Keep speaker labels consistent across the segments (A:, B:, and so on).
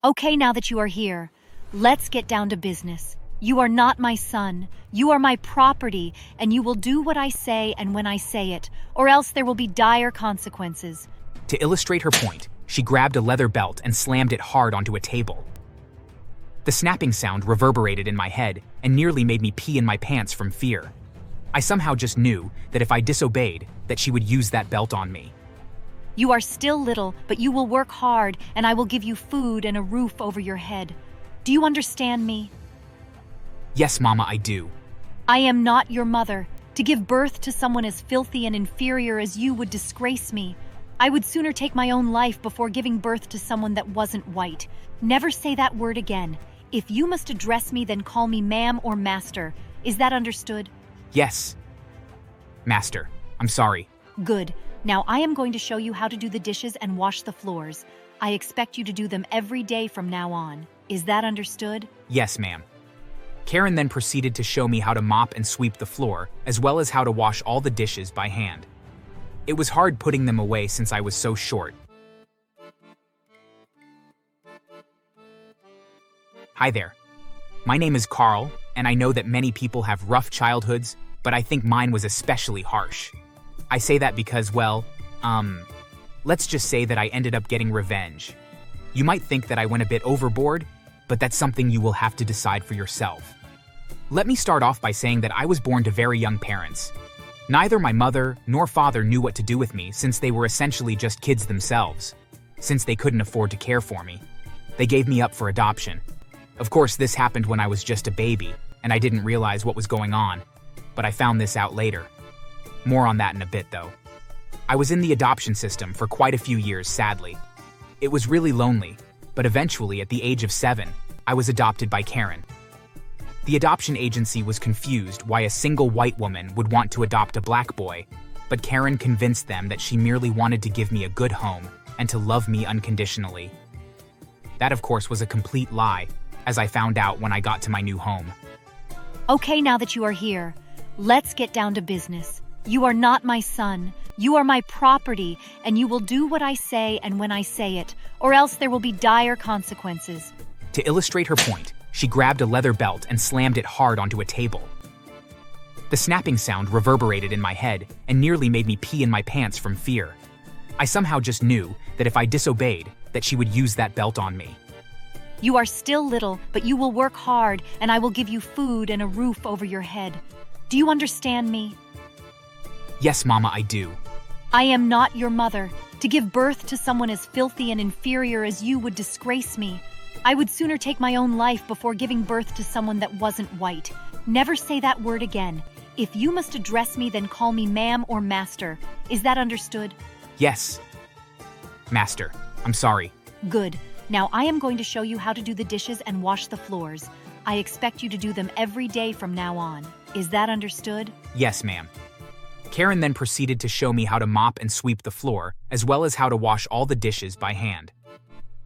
A: Okay, now that you are here, let's get down to business. You are not my son. You are my property, and you will do what I say and when I say it, or else there will be dire consequences.
B: To illustrate her point, she grabbed a leather belt and slammed it hard onto a table. The snapping sound reverberated in my head and nearly made me pee in my pants from fear. I somehow just knew that if I disobeyed, that she would use that belt on me.
A: You are still little, but you will work hard, and I will give you food and a roof over your head. Do you understand me?
B: Yes, Mama, I do.
A: I am not your mother. To give birth to someone as filthy and inferior as you would disgrace me. I would sooner take my own life before giving birth to someone that wasn't white. Never say that word again. If you must address me, then call me ma'am or master. Is that understood?
B: Yes. Master, I'm sorry.
A: Good. Now I am going to show you how to do the dishes and wash the floors. I expect you to do them every day from now on. Is that understood?
B: Yes, ma'am. Karen then proceeded to show me how to mop and sweep the floor, as well as how to wash all the dishes by hand. It was hard putting them away since I was so short. Hi there. My name is Carl, and I know that many people have rough childhoods, but I think mine was especially harsh. I say that because, well, let's just say that I ended up getting revenge. You might think that I went a bit overboard, but that's something you will have to decide for yourself. Let me start off by saying that I was born to very young parents. Neither my mother nor father knew what to do with me since they were essentially just kids themselves. Since they couldn't afford to care for me, they gave me up for adoption. Of course, this happened when I was just a baby, and I didn't realize what was going on, but I found this out later. More on that in a bit, though. I was in the adoption system for quite a few years, sadly. It was really lonely, but eventually, at the age of 7, I was adopted by Karen. The adoption agency was confused why a single white woman would want to adopt a black boy, but Karen convinced them that she merely wanted to give me a good home and to love me unconditionally. That, of course, was a complete lie, as I found out when I got to my new home.
A: Okay, now that you are here, let's get down to business. You are not my son. You are my property, and you will do what I say and when I say it, or else there will be dire consequences.
B: To illustrate her point, she grabbed a leather belt and slammed it hard onto a table. The snapping sound reverberated in my head and nearly made me pee in my pants from fear. I somehow just knew that if I disobeyed, that she would use that belt on me.
A: You are still little, but you will work hard, and I will give you food and a roof over your head. Do you understand me?
B: Yes, Mama, I do.
A: I am not your mother. To give birth to someone as filthy and inferior as you would disgrace me. I would sooner take my own life before giving birth to someone that wasn't white. Never say that word again. If you must address me, then call me ma'am or master. Is that understood?
B: Yes. Master, I'm sorry.
A: Good. Now I am going to show you how to do the dishes and wash the floors. I expect you to do them every day from now on. Is that understood?
B: Yes, ma'am. Karen then proceeded to show me how to mop and sweep the floor, as well as how to wash all the dishes by hand.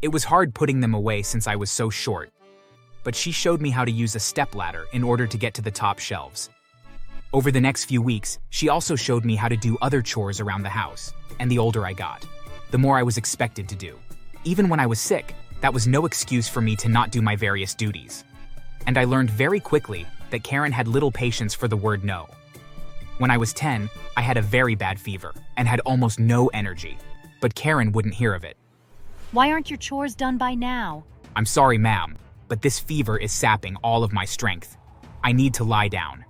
B: It was hard putting them away since I was so short, but she showed me how to use a stepladder in order to get to the top shelves. Over the next few weeks, she also showed me how to do other chores around the house, and the older I got, the more I was expected to do. Even when I was sick, that was no excuse for me to not do my various duties. And I learned very quickly that Karen had little patience for the word no. When I was 10, I had a very bad fever and had almost no energy, but Karen wouldn't hear of it.
A: Why aren't your chores done by now?
B: I'm sorry, ma'am, but this fever is sapping all of my strength. I need to lie down.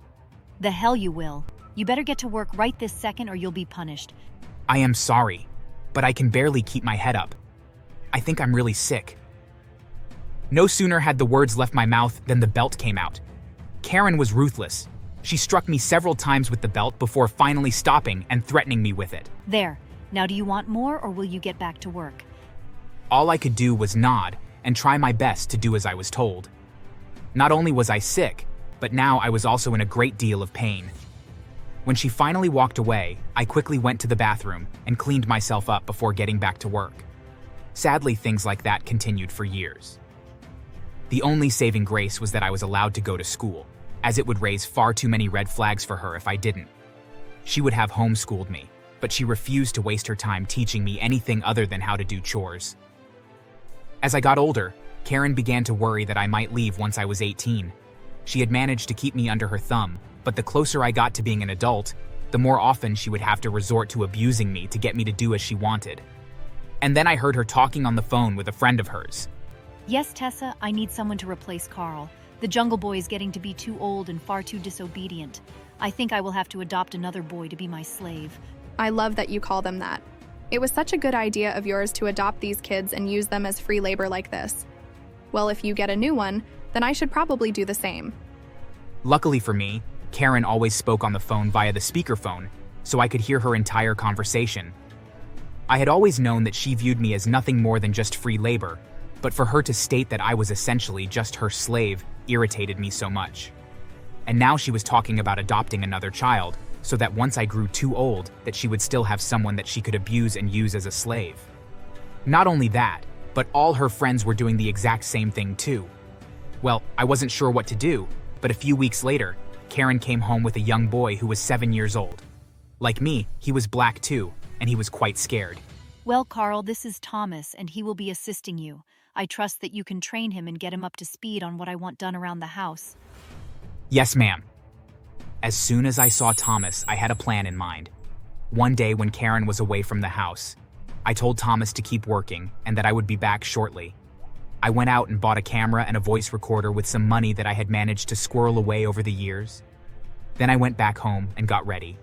A: The hell you will. You better get to work right this second or you'll be punished.
B: I am sorry, but I can barely keep my head up. I think I'm really sick. No sooner had the words left my mouth than the belt came out. Karen was ruthless. She struck me several times with the belt before finally stopping and threatening me with it.
A: There. Now do you want more or will you get back to work?
B: All I could do was nod and try my best to do as I was told. Not only was I sick, but now I was also in a great deal of pain. When she finally walked away, I quickly went to the bathroom and cleaned myself up before getting back to work. Sadly, things like that continued for years. The only saving grace was that I was allowed to go to school, as it would raise far too many red flags for her if I didn't. She would have homeschooled me, but she refused to waste her time teaching me anything other than how to do chores. As I got older, Karen began to worry that I might leave once I was 18. She had managed to keep me under her thumb, but the closer I got to being an adult, the more often she would have to resort to abusing me to get me to do as she wanted. And then I heard her talking on the phone with a friend of hers.
A: Yes, Tessa, I need someone to replace Carl. The Jungle Boy is getting to be too old and far too disobedient. I think I will have to adopt another boy to be my slave.
C: I love that you call them that. It was such a good idea of yours to adopt these kids and use them as free labor like this. Well, if you get a new one, then I should probably do the same.
B: Luckily for me, Karen always spoke on the phone via the speakerphone, so I could hear her entire conversation. I had always known that she viewed me as nothing more than just free labor, but for her to state that I was essentially just her slave irritated me so much. And now she was talking about adopting another child, so that once I grew too old, that she would still have someone that she could abuse and use as a slave. Not only that, but all her friends were doing the exact same thing too. Well, I wasn't sure what to do, but a few weeks later, Karen came home with a young boy who was 7 years old. Like me, he was black too, and he was quite scared.
A: Well, Carl, this is Thomas, and he will be assisting you. I trust that you can train him and get him up to speed on what I want done around the house.
B: Yes, ma'am. As soon as I saw Thomas, I had a plan in mind. One day when Karen was away from the house, I told Thomas to keep working and that I would be back shortly. I went out and bought a camera and a voice recorder with some money that I had managed to squirrel away over the years. Then I went back home and got ready.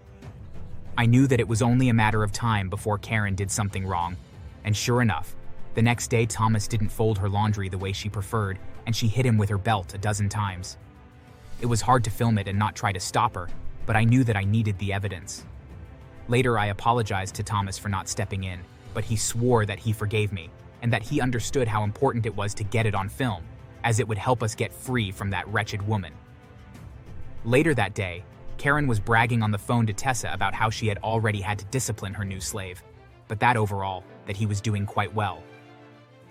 B: I knew that it was only a matter of time before Karen did something wrong, and sure enough, the next day Thomas didn't fold her laundry the way she preferred, and she hit him with her belt a dozen times. It was hard to film it and not try to stop her, but I knew that I needed the evidence. Later, I apologized to Thomas for not stepping in, but he swore that he forgave me, and that he understood how important it was to get it on film, as it would help us get free from that wretched woman. Later that day, Karen was bragging on the phone to Tessa about how she had already had to discipline her new slave, but that overall, that he was doing quite well.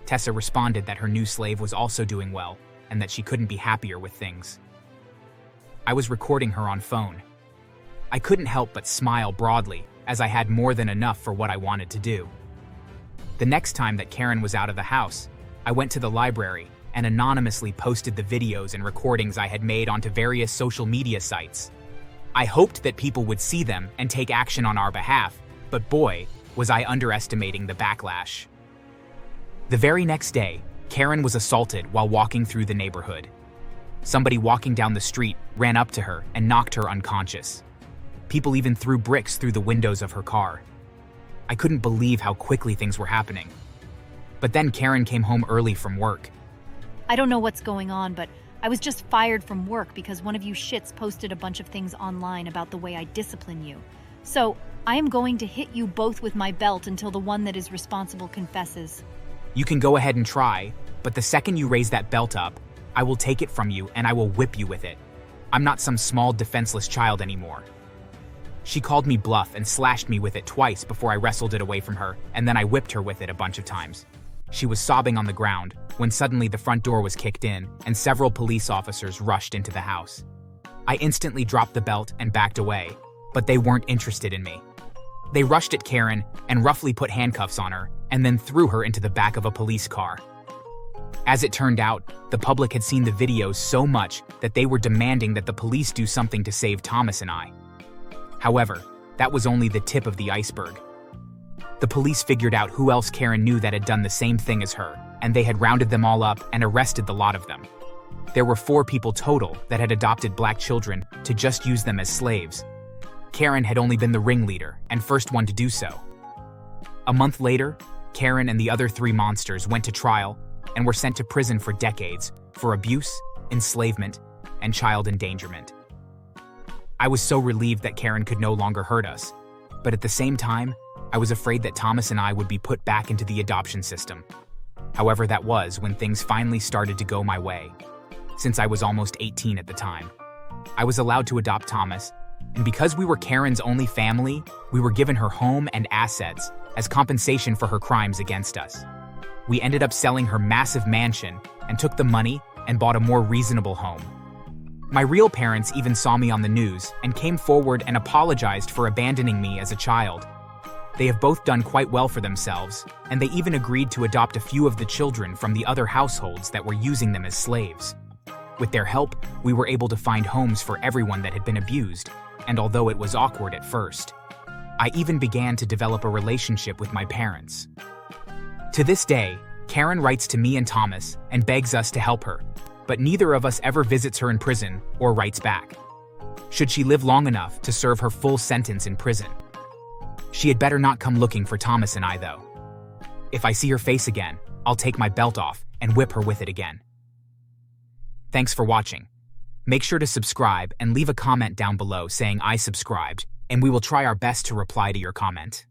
B: Tessa responded that her new slave was also doing well, and that she couldn't be happier with things. I was recording her on phone. I couldn't help but smile broadly, as I had more than enough for what I wanted to do. The next time that Karen was out of the house, I went to the library and anonymously posted the videos and recordings I had made onto various social media sites. I hoped that people would see them and take action on our behalf, but boy, was I underestimating the backlash. The very next day, Karen was assaulted while walking through the neighborhood. Somebody walking down the street ran up to her and knocked her unconscious. People even threw bricks through the windows of her car. I couldn't believe how quickly things were happening. But then Karen came home early from work.
A: I don't know what's going on, but I was just fired from work because one of you shits posted a bunch of things online about the way I discipline you. So, I am going to hit you both with my belt until the one that is responsible confesses.
B: You can go ahead and try, but the second you raise that belt up, I will take it from you and I will whip you with it. I'm not some small defenseless child anymore. She called me bluff and slashed me with it twice before I wrestled it away from her, and then I whipped her with it a bunch of times. She was sobbing on the ground when suddenly the front door was kicked in and several police officers rushed into the house. I instantly dropped the belt and backed away, but they weren't interested in me. They rushed at Karen and roughly put handcuffs on her and then threw her into the back of a police car. As it turned out, the public had seen the videos so much that they were demanding that the police do something to save Thomas and I. However, that was only the tip of the iceberg. The police figured out who else Karen knew that had done the same thing as her, and they had rounded them all up and arrested the lot of them. There were 4 people total that had adopted black children to just use them as slaves. Karen had only been the ringleader and first one to do so. A month later, Karen and the other 3 monsters went to trial and were sent to prison for decades for abuse, enslavement, and child endangerment. I was so relieved that Karen could no longer hurt us, but at the same time, I was afraid that Thomas and I would be put back into the adoption system. However, that was when things finally started to go my way. Since I was almost 18 at the time, I was allowed to adopt Thomas, and because we were Karen's only family, we were given her home and assets as compensation for her crimes against us. We ended up selling her massive mansion and took the money and bought a more reasonable home. My real parents even saw me on the news and came forward and apologized for abandoning me as a child. They have both done quite well for themselves, and they even agreed to adopt a few of the children from the other households that were using them as slaves. With their help, we were able to find homes for everyone that had been abused, and although it was awkward at first, I even began to develop a relationship with my parents. To this day, Karen writes to me and Thomas and begs us to help her, but neither of us ever visits her in prison or writes back. Should she live long enough to serve her full sentence in prison? She had better not come looking for Thomas and I, though. If I see her face again, I'll take my belt off and whip her with it again. Thanks for watching. Make sure to subscribe and leave a comment down below saying I subscribed, and we will try our best to reply to your comment.